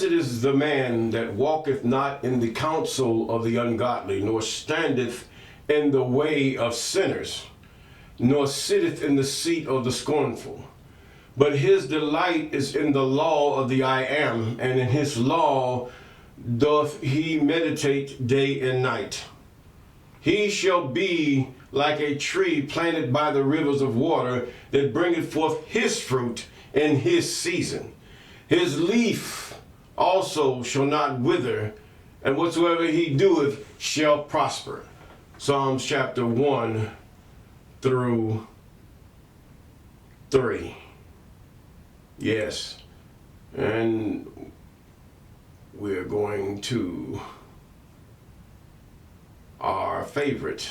Blessed is the man that walketh not in the counsel of the ungodly, nor standeth in the way of sinners, nor sitteth in the seat of the scornful. But his delight is in the law of the I Am, and in his law doth he meditate day and night. He shall be like a tree planted by the rivers of water, that bringeth forth his fruit in his season. His leaf also shall not wither, and whatsoever he doeth shall prosper. Psalms chapter 1 through 3. Yes, and we're going to our favorite.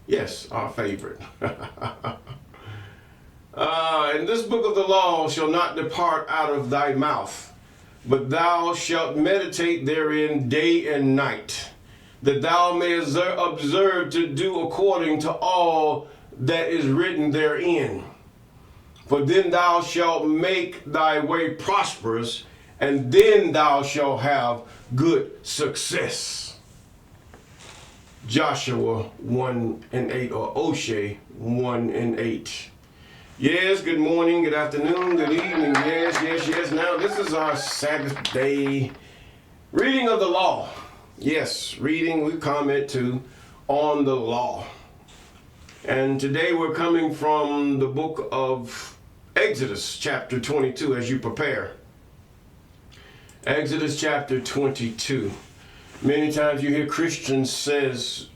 Yes, our favorite. And this book of the law shall not depart out of thy mouth, but thou shalt meditate therein day and night, that thou mayest observe to do according to all that is written therein. For then thou shalt make thy way prosperous, and then thou shalt have good success. Joshua 1 and 8, or Oshay 1 and 8. Yes, good morning, good afternoon, good evening. Yes. Now, this is our Sabbath day reading of the law. Yes, reading, we comment to on the law. And today we're coming from the book of Exodus chapter 22 as you prepare. Exodus chapter 22. Many times you hear Christians says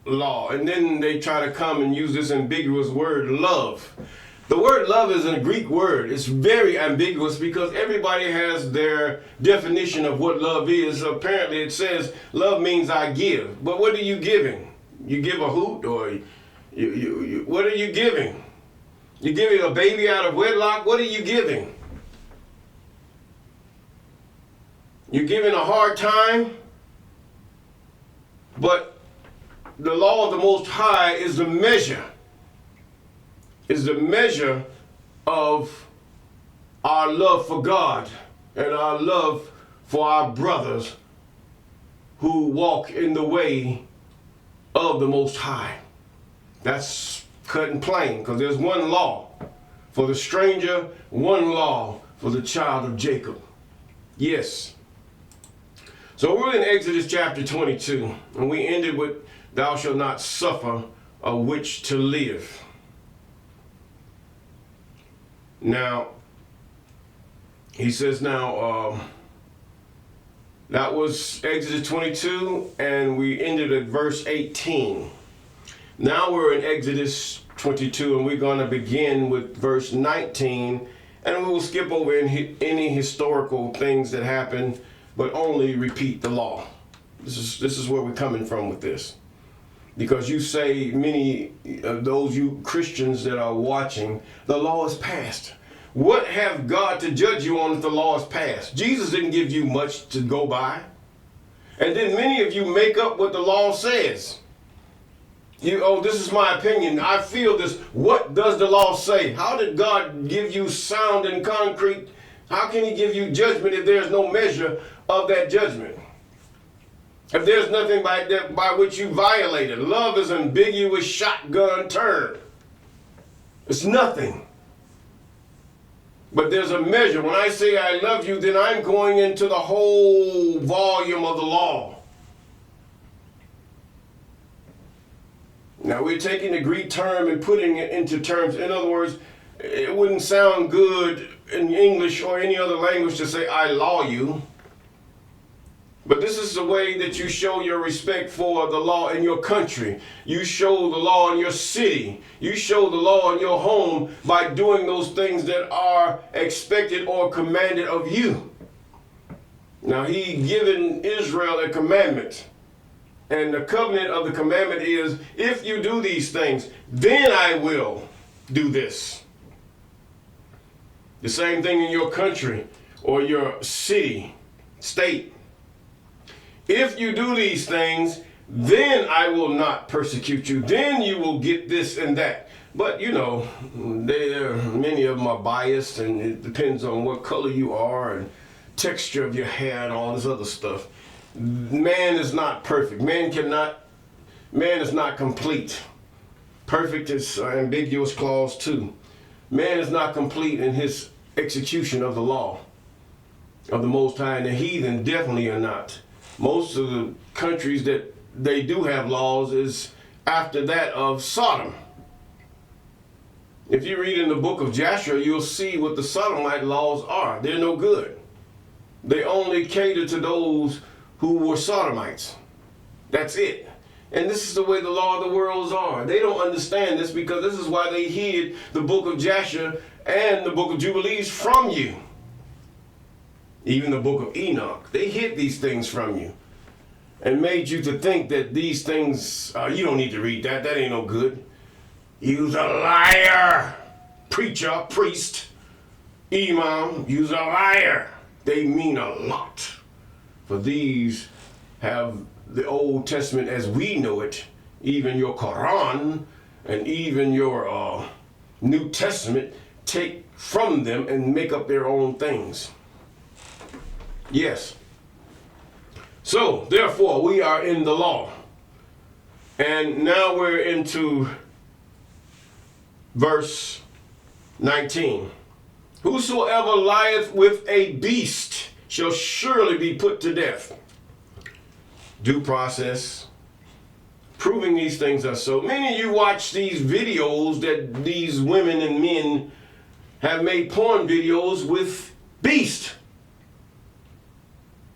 law, and then they try to come and use this ambiguous word love. The word love is a Greek word. It's very ambiguous because everybody has their definition of what love is. Apparently it says love means I give. But what are you giving? You give a hoot, or you what are you giving? You giving a baby out of wedlock? What are you giving? You're giving a hard time? But the law of the Most High is the measure of our love for God and our love for our brothers who walk in the way of the Most High. That's cut and plain, because there's one law for the stranger, one law for the child of Jacob. Yes. So we're in Exodus chapter 22, and we ended with thou shalt not suffer a witch to live. Now, he says that was Exodus 22, and we ended at verse 18. Now we're in Exodus 22, and we're going to begin with verse 19, and we will skip over any historical things that happened, but only repeat the law. This is where we're coming from with this. Because you say, many of those you Christians that are watching, the law is passed. What have God to judge you on if the law is passed? Jesus didn't give you much to go by. And then many of you make up what the law says. This is my opinion. I feel this. What does the law say? How did God give you sound and concrete? How can he give you judgment if there's no measure of that judgment? If there's nothing by which you violated. Love is an ambiguous shotgun term. It's nothing. But there's a measure. When I say I love you, then I'm going into the whole volume of the law. Now we're taking the Greek term and putting it into terms. In other words, it wouldn't sound good in English or any other language to say I law you. But this is the way that you show your respect for the law in your country. You show the law in your city. You show the law in your home by doing those things that are expected or commanded of you. Now, he given Israel a commandment. And the covenant of the commandment is, if you do these things, then I will do this. The same thing in your country or your city, state. If you do these things, then I will not persecute you. Then you will get this and that. But, many of them are biased, and it depends on what color you are and texture of your hair and all this other stuff. Man is not perfect. Man is not complete. Perfect is an ambiguous clause too. Man is not complete in his execution of the law of the Most High, and the heathen definitely are not. Most of the countries that they do have laws is after that of Sodom. If you read in the book of Joshua, you'll see what the Sodomite laws are. They're no good. They only cater to those who were Sodomites. That's it. And this is the way the law of the worlds are. They don't understand this because this is why they hid the book of Joshua and the book of Jubilees from you. Even the book of Enoch. They hid these things from you and made you to think that these things, you don't need to read that. That ain't no good. You's a liar. Preacher, priest, imam, you's a liar. They mean a lot. For these have the Old Testament as we know it, even your Quran and even your New Testament, take from them and make up their own things. Yes. So, therefore, we are in the law. And now we're into verse 19. Whosoever lieth with a beast shall surely be put to death. Due process. Proving these things are so. Many of you watch these videos that these women and men have made porn videos with beast.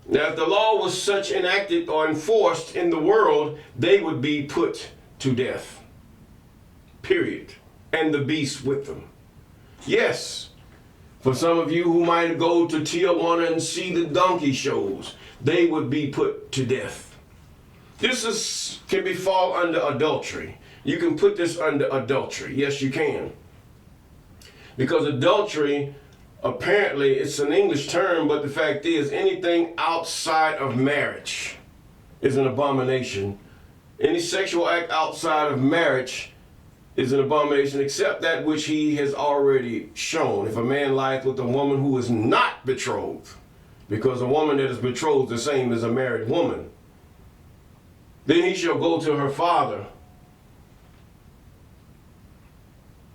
Now, if the law was such enacted or enforced in the world, they would be put to death. Period. And the beast with them. Yes, for some of you who might go to Tijuana and see the donkey shows, they would be put to death. This can fall under adultery. You can put this under adultery. Yes, you can. Because adultery, apparently, it's an English term, but the fact is anything outside of marriage is an abomination. Any sexual act outside of marriage is an abomination, except that which he has already shown. If a man lieth with a woman who is not betrothed, because a woman that is betrothed is the same as a married woman, then he shall go to her father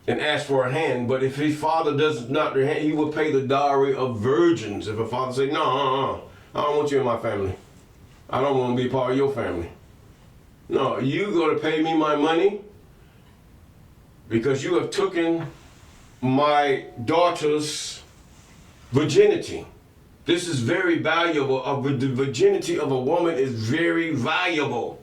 and ask for her hand. But if his father does not her hand, he will pay the dowry of virgins. If a father say, no, I don't want you in my family. I don't want to be part of your family. No, you going to pay me my money because you have taken my daughter's virginity. This is very valuable. The virginity of a woman is very valuable.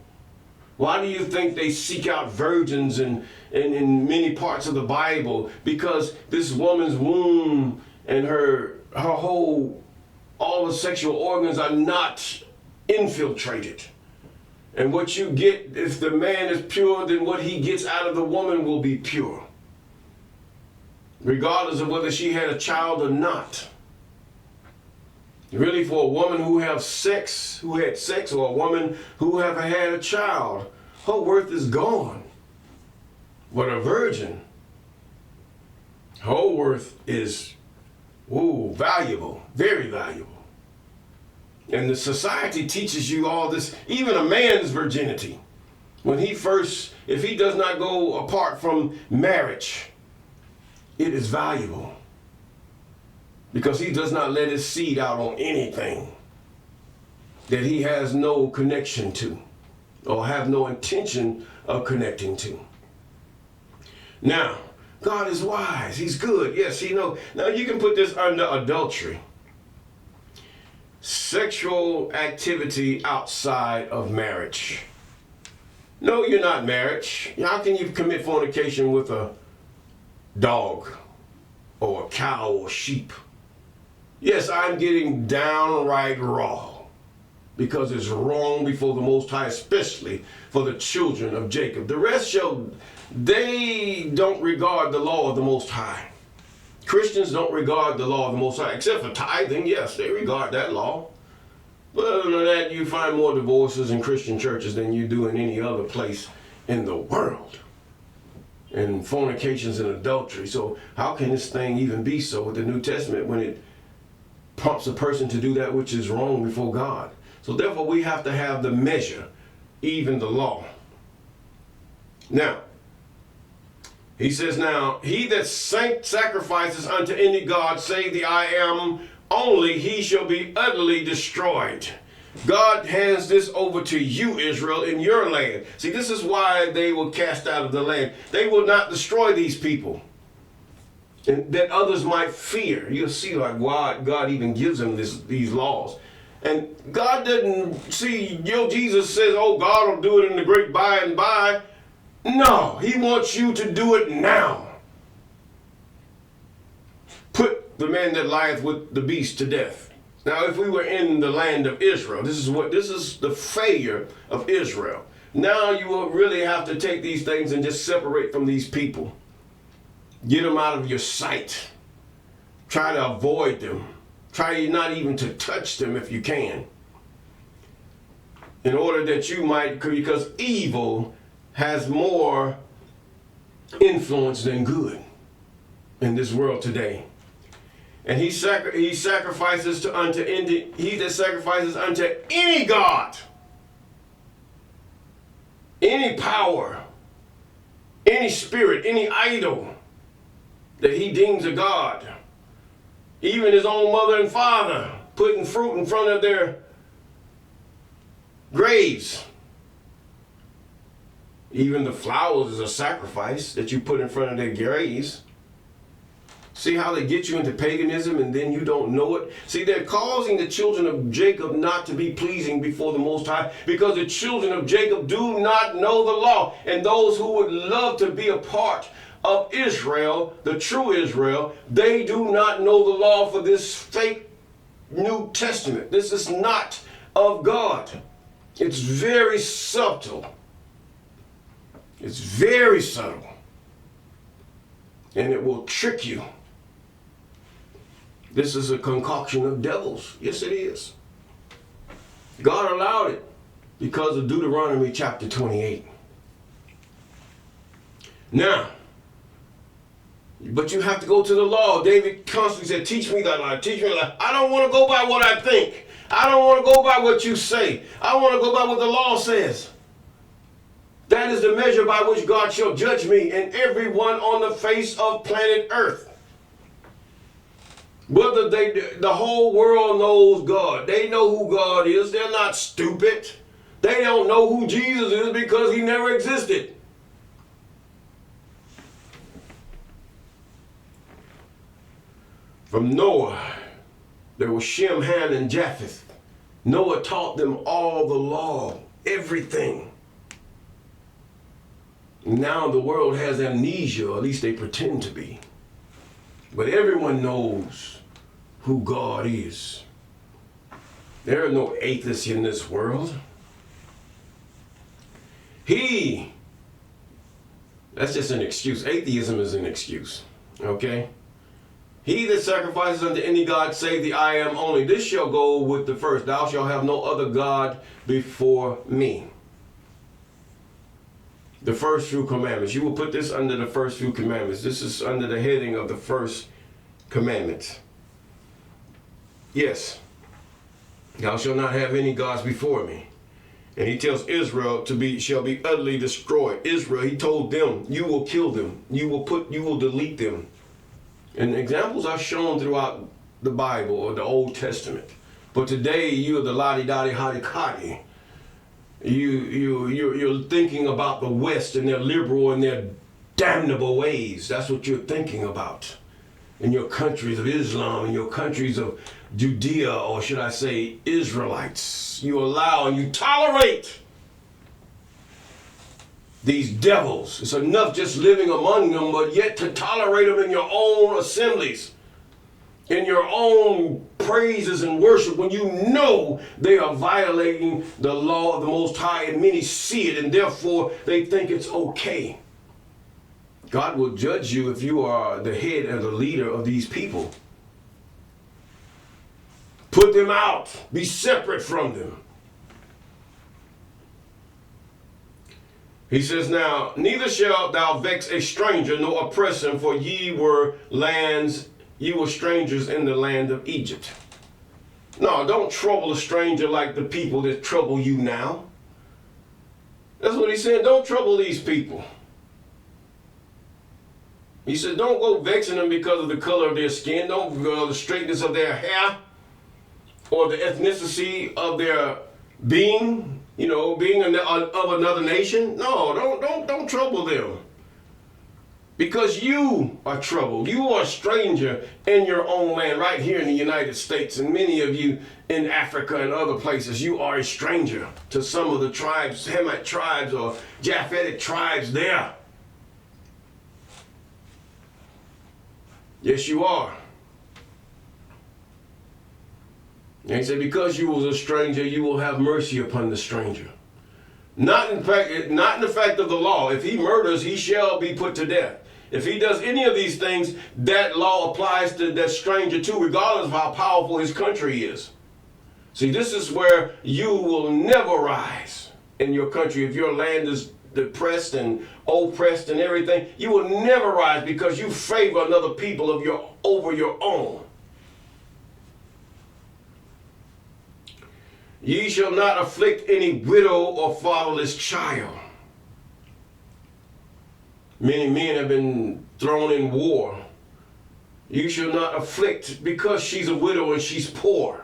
Why do you think they seek out virgins in many parts of the Bible? Because this woman's womb and her whole, all the sexual organs are not infiltrated. And what you get, if the man is pure, then what he gets out of the woman will be pure, regardless of whether she had a child or not. Really, for a woman who had sex, or a woman who have had a child, her worth is gone. But a virgin, her worth is, valuable, very valuable. And the society teaches you all this, even a man's virginity. When if he does not go apart from marriage, it is valuable. Because he does not let his seed out on anything that he has no connection to or have no intention of connecting to. Now, God is wise. He's good. Yes, he knows. Now, you can put this under adultery. Sexual activity outside of marriage. No, you're not married. How can you commit fornication with a dog or a cow or sheep? Yes, I'm getting downright raw because it's wrong before the Most High, especially for the children of Jacob. The rest they don't regard the law of the Most High. Christians don't regard the law of the Most High, except for tithing. Yes, they regard that law. But other than that, you find more divorces in Christian churches than you do in any other place in the world. And fornications and adultery. So how can this thing even be so with the New Testament when prompts a person to do that which is wrong before God. So therefore we have to have the measure, even the law. Now, he says, now, he that sacrifices unto any god, save the I am only, he shall be utterly destroyed. God hands this over to you, Israel, in your land. See, this is why they were cast out of the land. They will not destroy these people, and that others might fear. You'll see like why God even gives them these laws. And God doesn't see, Jesus says, oh, God will do it in the great by and by. No, he wants you to do it now. Put the man that lieth with the beast to death. Now, if we were in the land of Israel, this is the failure of Israel. Now you will really have to take these things and just separate from these people. Get them out of your sight. Try to avoid them. Try not even to touch them if you can. In order that you might, because evil has more influence than good in this world today. And he sacrifices he that sacrifices unto any god, any power, any spirit, any idol that he deems a god, even his own mother and father, putting fruit in front of their graves. Even the flowers is a sacrifice that you put in front of their graves. See how they get you into paganism and then you don't know it? See, they're causing the children of Jacob not to be pleasing before the Most High because the children of Jacob do not know the law. And those who would love to be a part of Israel, the true Israel, they do not know the law for this fake New Testament. This is not of God. It's very subtle. It's very subtle. And it will trick you. This is a concoction of devils. Yes, it is. God allowed it because of Deuteronomy chapter 28. Now, but you have to go to the law. David constantly said, teach me thy law, teach me thy law. I don't want to go by what I think. I don't want to go by what you say. I want to go by what the law says. That is the measure by which God shall judge me and everyone on the face of planet Earth. Whether the whole world knows God. They know who God is. They're not stupid. They don't know who Jesus is because he never existed. From Noah, there was Shem, Ham, and Japheth. Noah taught them all the law, everything. Now the world has amnesia, or at least they pretend to be. But everyone knows who God is. There are no atheists in this world. That's just an excuse. Atheism is an excuse. Okay? He that sacrifices unto any god save the I am only. This shall go with the first. Thou shalt have no other god before me. The first few commandments. You will put this under the first few commandments. This is under the heading of the first commandments. Yes. Thou shalt not have any gods before me. And he tells Israel shall be utterly destroyed. Israel, he told them, you will kill them. You will delete them. And examples are shown throughout the Bible or the Old Testament. But today you're the lottie-dottie, hottie-cottie. You're thinking about the West and their liberal and their damnable ways. That's what you're thinking about. In your countries of Islam, in your countries of Judea, or should I say Israelites, you allow and you tolerate these devils. It's enough just living among them, but yet to tolerate them in your own assemblies, in your own praises and worship, when you know they are violating the law of the Most High, and many see it, and therefore they think it's okay. God will judge you if you are the head and the leader of these people. Put them out. Be separate from them. He says, now, neither shalt thou vex a stranger, nor oppress him, for ye were strangers in the land of Egypt. No, don't trouble a stranger like the people that trouble you now. That's what he's saying. Don't trouble these people. He said, don't go vexing them because of the color of their skin, don't the straightness of their hair, or the ethnicity of their being, being of another nation. No, don't trouble them. Because you are troubled. You are a stranger in your own land, right here in the United States, and many of you in Africa and other places. You are a stranger to some of the tribes, Hamite tribes or Japhetic tribes there. Yes, you are. And he said, because you was a stranger, you will have mercy upon the stranger. Not in the fact of the law. If he murders, he shall be put to death. If he does any of these things, that law applies to that stranger too, regardless of how powerful his country is. See, this is where you will never rise in your country. If your land is depressed and oppressed and everything, you will never rise because you favor another people over your own. Ye shall not afflict any widow or fatherless child. Many men have been thrown in war. You shall not afflict because she's a widow and she's poor.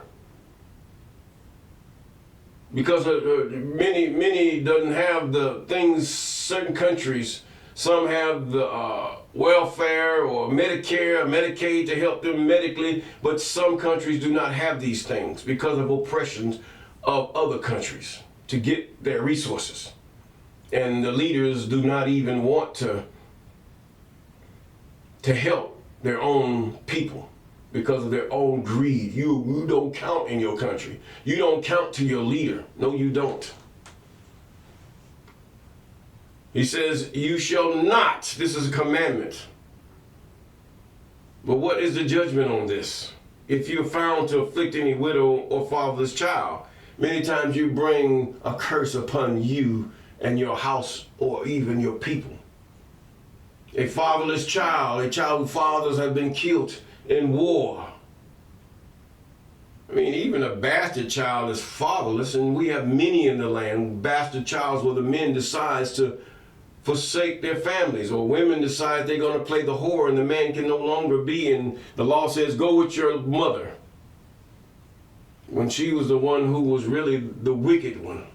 Because many doesn't have the things, certain countries, some have the welfare or Medicare, Medicaid to help them medically, but some countries do not have these things because of oppressions of other countries to get their resources. And the leaders do not even want to help their own people because of their own greed. You don't count in your country. You don't count to your leader. No, you don't. He says, you shall not. This is a commandment. But what is the judgment on this? If you're found to afflict any widow or fatherless child, many times you bring a curse upon you and your house or even your people. A fatherless child, a child whose fathers have been killed in war. I mean, even a bastard child is fatherless, and we have many in the land. Bastard childs where the men decides to forsake their families, or women decide they're going to play the whore and the man can no longer be, and the law says, go with your mother. When she was the one who was really the wicked one.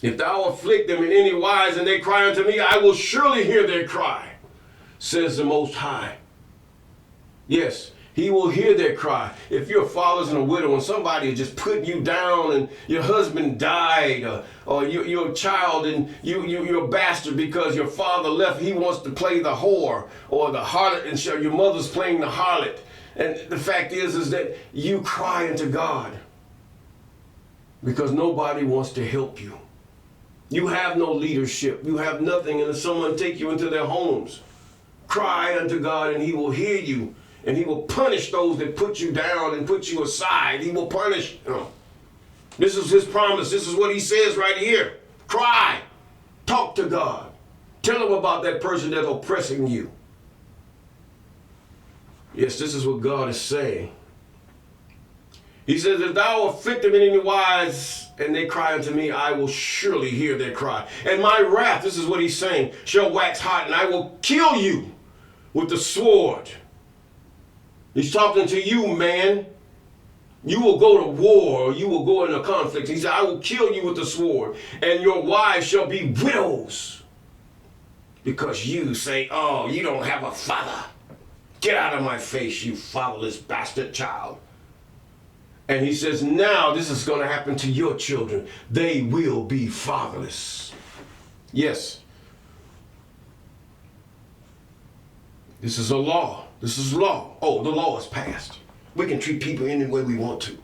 If thou afflict them in any wise, and they cry unto me, I will surely hear their cry, says the Most High. Yes, he will hear their cry. If you're a father and a widow and somebody is just putting you down and your husband died, or you're a child and you're a bastard because your father left, he wants to play the whore or the harlot, and your mother's playing the harlot. And the fact is that you cry unto God because nobody wants to help you. You have no leadership. You have nothing, and if someone take you into their homes, cry unto God and he will hear you, and he will punish those that put you down and put you aside. He will punish. This is his promise. This is what he says right here. Cry. Talk to God. Tell him about that person that's oppressing you. Yes, this is what God is saying. He says, if thou afflict them in any wise, and they cry unto me, I will surely hear their cry. And my wrath, this is what he's saying, shall wax hot, and I will kill you with the sword. He's talking to you, man. You will go to war, or you will go into conflict. He said, I will kill you with the sword, and your wives shall be widows. Because you say, oh, you don't have a father. Get out of my face, you fatherless bastard child. And he says, now this is going to happen to your children. They will be fatherless. Yes. This is a law. This is law. Oh, the law is passed. We can treat people any way we want to.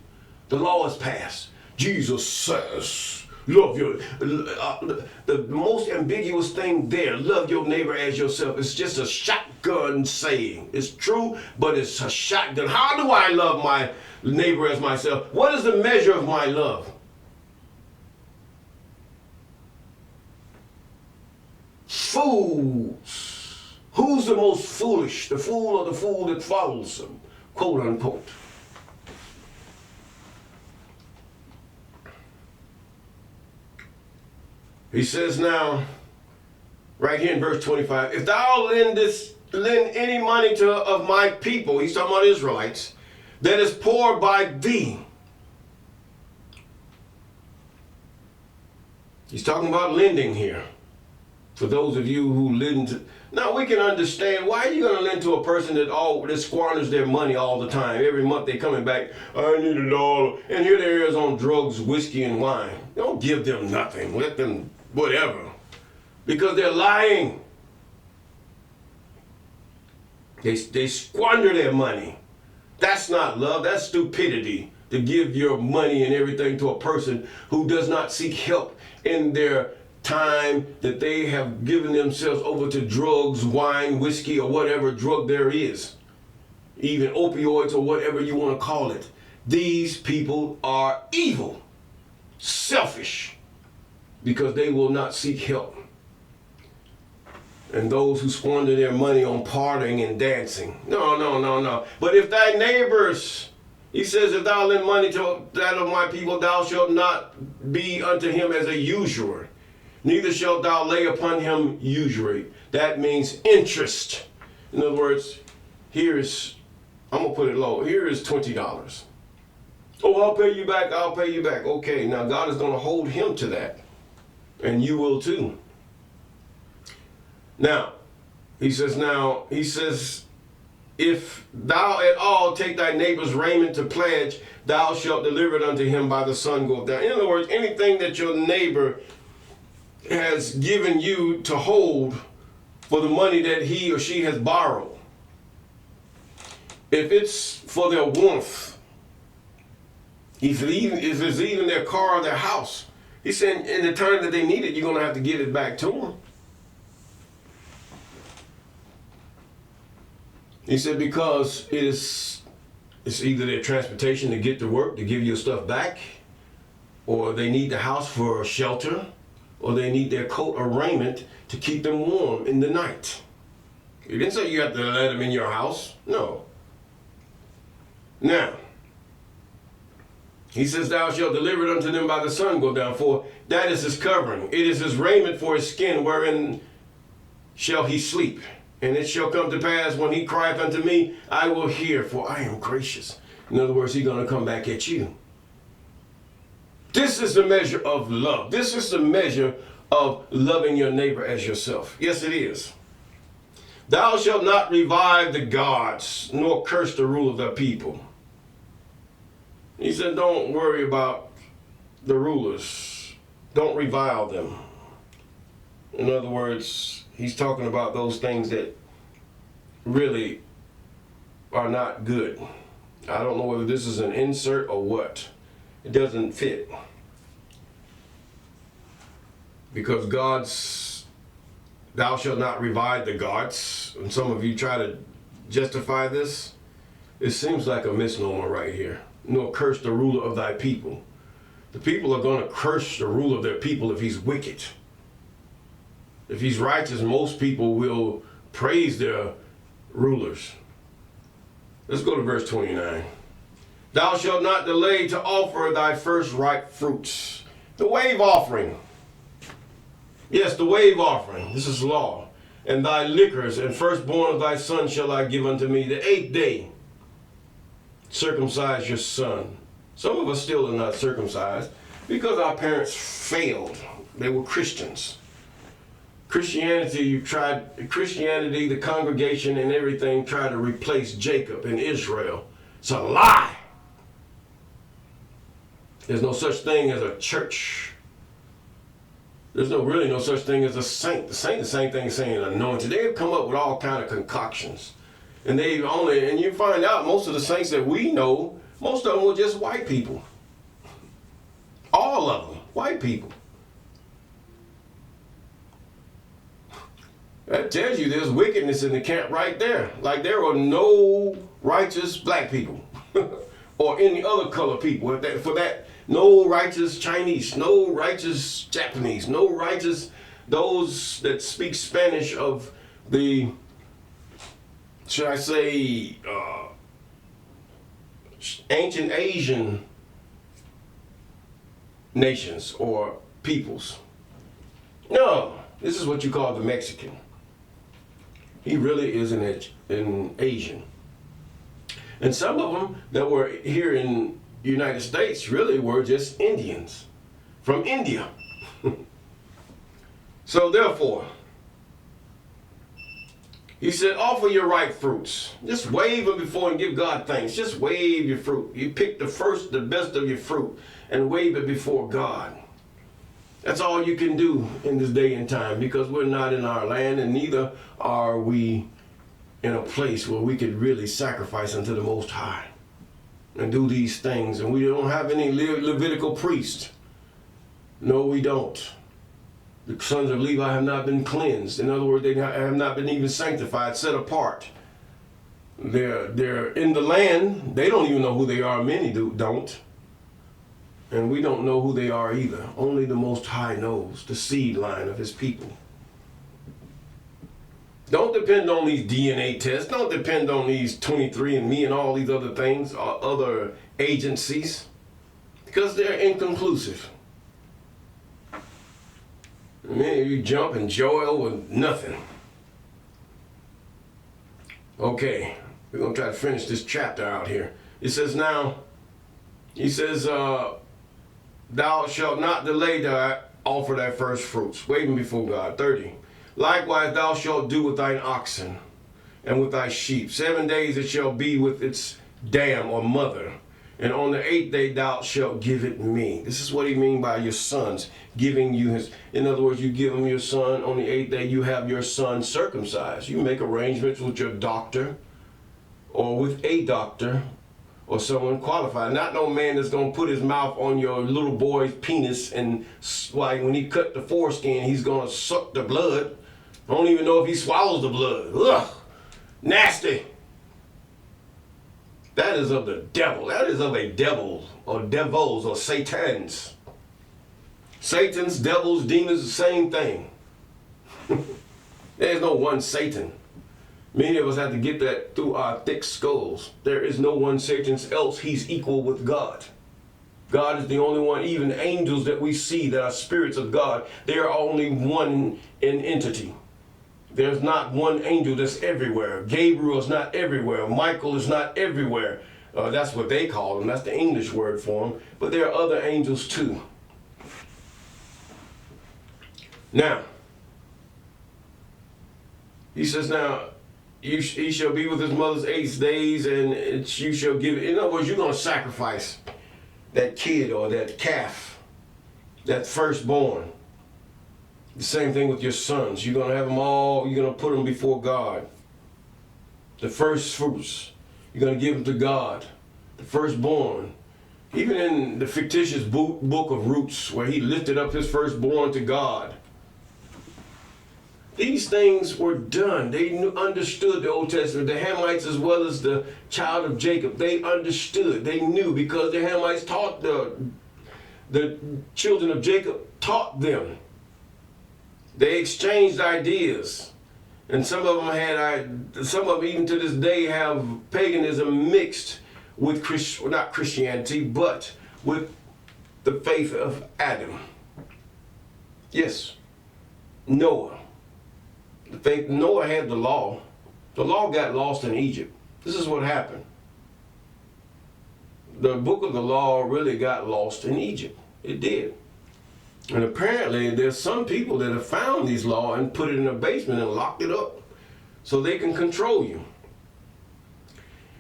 The law is passed. Jesus says, love your... the most ambiguous thing there, love your neighbor as yourself, it's just a shotgun saying. It's true, but it's a shotgun. How do I love my neighbor as myself? What is the measure of my love? Fools. Who's the most foolish? The fool or the fool that follows him? quote unquote. He says now, right here in verse 25, if thou lend any money of my people, he's talking about Israelites, that is poor by thee. He's talking about lending here. For those of you who lend, now we can understand, why are you going to lend to a person that squanders their money all the time? Every month they coming back, I need $1. And here they is on drugs, whiskey, and wine. Don't give them nothing. Let them whatever. Because they're lying. They squander their money. That's not love. That's stupidity, to give your money and everything to a person who does not seek help in their time that they have given themselves over to drugs, wine, whiskey, or whatever drug there is. Even opioids or whatever you want to call it. These people are evil, selfish, because they will not seek help. And those who squander their money on partying and dancing. No. But if thy neighbors, he says, if thou lend money to that of my people, thou shalt not be unto him as a usurer. Neither shalt thou lay upon him usury. That means interest. In other words, I'm going to put it low. Here is $20. Oh, I'll pay you back. Okay, now God is going to hold him to that. And you will too. Now, he says, if thou at all take thy neighbor's raiment to pledge, thou shalt deliver it unto him by the sun go down. In other words, anything that your neighbor has given you to hold for the money that he or she has borrowed, if it's for their warmth, if it's even their car or their house, he said in the time that they need it, you're going to have to give it back to them. He said because it's either their transportation to get to work, to give your stuff back, or they need the house for shelter, or they need their coat or raiment to keep them warm in the night. He didn't say you have to let them in your house. No. Now, he says, thou shalt deliver it unto them by the sun go down, for that is his covering. It is his raiment for his skin, wherein shall he sleep. And it shall come to pass when he crieth unto me, I will hear, for I am gracious. In other words, he's going to come back at you. This is the measure of love. This is the measure of loving your neighbor as yourself. Yes, it is. Thou shalt not revive the gods, nor curse the rule of the people. He said, don't worry about the rulers. Don't revile them. In other words, he's talking about those things that really are not good. I don't know whether this is an insert or what. It doesn't fit. Because thou shalt not revive the gods. And some of you try to justify this. It seems like a misnomer right here. Nor curse the ruler of thy people. The people are going to curse the ruler of their people if he's wicked. If he's righteous, most people will praise their rulers. Let's go to verse 29. Thou shalt not delay to offer thy first ripe fruits. The wave offering. Yes, the wave offering. This is law. And thy liquors and firstborn of thy son shall I give unto me. The 8th day, circumcise your son. Some of us still are not circumcised because our parents failed. They were Christians. Christianity, the congregation and everything tried to replace Jacob and Israel. It's a lie. There's no such thing as a church. There's really no such thing as a saint. The saint, the same thing as saying anointed. They've come up with all kind of concoctions. And you find out most of the saints that we know, most of them were just white people. All of them, white people. That tells you there's wickedness in the camp right there. Like there are no righteous black people or any other color people. For that, no righteous Chinese, no righteous Japanese, no righteous those that speak Spanish of the, should I say, ancient Asian nations or peoples. No, this is what you call the Mexican. He really is an Asian. And some of them that were here in the United States really were just Indians from India. So therefore, he said, offer your ripe fruits. Just wave them before and give God thanks. Just wave your fruit. You pick the first, the best of your fruit and wave it before God. That's all you can do in this day and time, because we're not in our land, and neither are we in a place where we could really sacrifice unto the Most High and do these things. And we don't have any Levitical priest. No, we don't. The sons of Levi have not been cleansed. In other words, they have not been even sanctified, set apart. They're in the land. They don't even know who they are. Many don't. And we don't know who they are either. Only the Most High knows the seed line of his people. Don't depend on these DNA tests. Don't depend on these 23andMe and all these other things, or other agencies, because they're inconclusive. Man, you jump and Joel with nothing. Okay, we're going to try to finish this chapter out here. It says now, he says, thou shalt not delay to offer thy first fruits, waiting before God. 30. Likewise thou shalt do with thine oxen and with thy sheep. 7 days it shall be with its dam or mother. And on the 8th day thou shalt give it me. This is what he means by your sons, giving you his. In other words, you give him your son. On the 8th day you have your son circumcised. You make arrangements with your doctor or with a doctor or someone qualified. Not no man that's going to put his mouth on your little boy's penis and like when he cut the foreskin, he's going to suck the blood. I don't even know if he swallows the blood. Ugh, nasty. That is of the devil. That is of a devil or devils or satans. Satans, devils, demons, the same thing. There's no one Satan. Many of us have to get that through our thick skulls. There is no one Satan else. He's equal with God. God is the only one. Even angels that we see that are spirits of God, they are only one in entity. There's not one angel that's everywhere. Gabriel is not everywhere. Michael is not everywhere. That's what they call them. That's the English word for them. But there are other angels too. Now, he says, now, he shall be with his mother's 8 days, and you shall give it. In other words, you're going to sacrifice that kid or that calf, that firstborn. The same thing with your sons. You're going to have them all, you're going to put them before God. The first fruits, you're going to give them to God. The firstborn. Even in the fictitious book of Roots, where he lifted up his firstborn to God. These things were done. They understood the Old Testament. The Hamites as well as the child of Jacob. They understood. They knew because the Hamites taught the children of Jacob, taught them. They exchanged ideas. And some of them even to this day have paganism mixed with not Christianity, but with the faith of Adam. Yes, Noah. The faith Noah had the law. The law got lost in Egypt. This is what happened. The book of the law really got lost in Egypt. It did. And apparently there's some people that have found these laws and put it in a basement and locked it up so they can control you.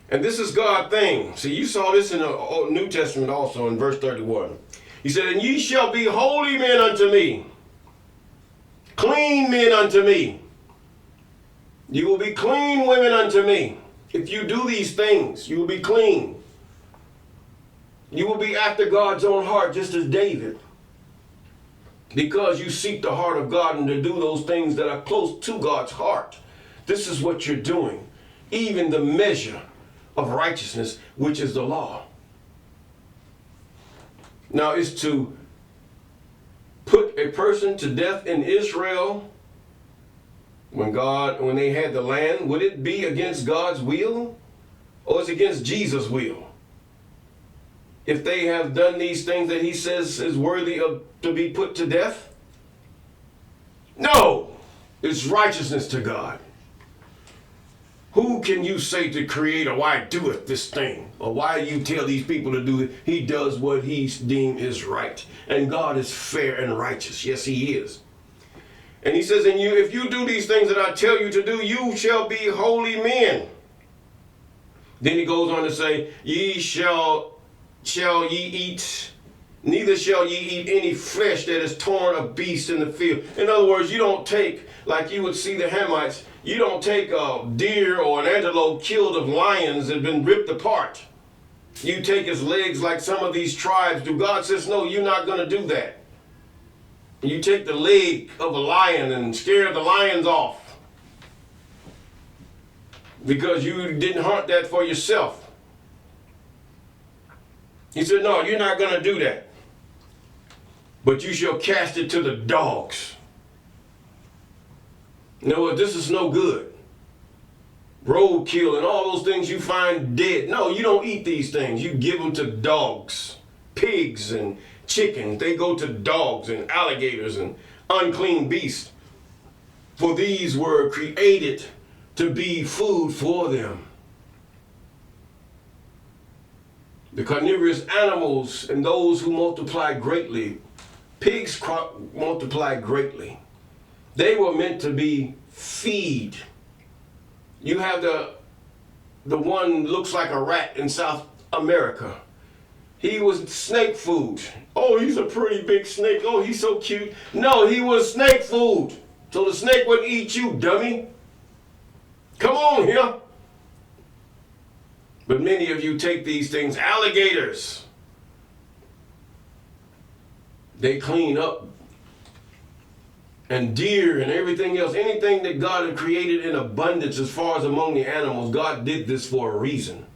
And this is God's thing. See, you saw this in the New Testament also in verse 31. He said, and ye shall be holy men unto me, clean men unto me. You will be clean women unto me. If you do these things, you will be clean. You will be after God's own heart, just as David. Because you seek the heart of God and to do those things that are close to God's heart. This is what you're doing. Even the measure of righteousness, which is the law. Now, is to put a person to death in Israel when they had the land, would it be against God's will or is it against Jesus' will? if they have done these things that he says is worthy of to be put to death? No, it's righteousness to God. Who can you say to Creator, why doeth this thing? Or why you tell these people to do it? He does what he deems is right. And God is fair and righteous. Yes, he is. And he says, and you, if you do these things that I tell you to do, you shall be holy men. Then he goes on to say, shall ye eat, neither shall ye eat any flesh that is torn of beasts in the field. In other words, you don't take, like you would see the Hamites, you don't take a deer or an antelope killed of lions that have been ripped apart. You take his legs like some of these tribes do. God says, no, you're not going to do that. You take the leg of a lion and scare the lions off because you didn't hunt that for yourself. He said, no, you're not going to do that. But you shall cast it to the dogs. No, this is no good. Roadkill and all those things you find dead. No, you don't eat these things. You give them to dogs, pigs and chickens. They go to dogs and alligators and unclean beasts. For these were created to be food for them. The carnivorous animals and those who multiply greatly, pigs multiply greatly. They were meant to be feed. You have the one looks like a rat in South America. He was snake food. Oh, he's a pretty big snake. Oh, he's so cute. No, he was snake food. So the snake wouldn't eat you, dummy. Come on here. But many of you take these things, alligators. They clean up. And deer and everything else, anything that God had created in abundance as far as among the animals, God did this for a reason.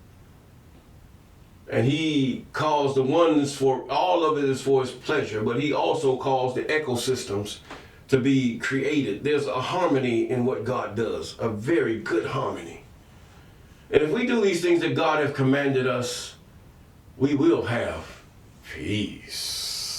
And he caused the ones for, all of it is for his pleasure, but he also caused the ecosystems to be created. There's a harmony in what God does, a very good harmony. And if we do these things that God has commanded us, we will have peace.